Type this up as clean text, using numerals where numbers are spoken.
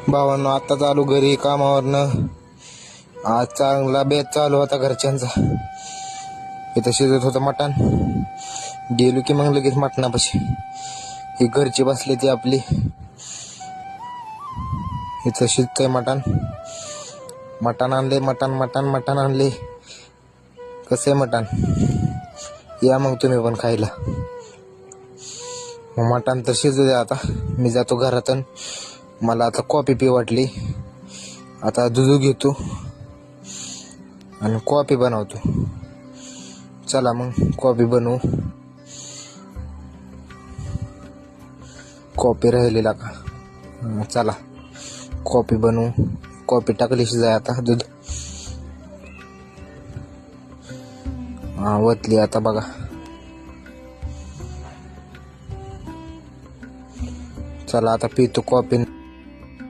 भावांनो आता चालू घरी कामावरनं. आज चांगला बेत चालू होता घरच्यांचा. इथं शिजत होतं मटण. गेलो की मग लगेच मटणापाशी. ही घरची बसली ती आपली. इथं शिजतंय मटण. मटण आणले मटण आणले. कसे मटण या मग तुम्ही पण खायला. मग मटण तर शिजू द्या. आता मी जातो घरातून. मला आता कॉफी पी वाटली. आता दूध घेतो आणि कॉफी बनवतो. चला मग कॉफी बनवू. कॉफी राहिलेला का चला कॉफी बनवू. कॉफी टाकली शिजाय आता. दूध वतली आता बघा. चला आता पितो कॉफी.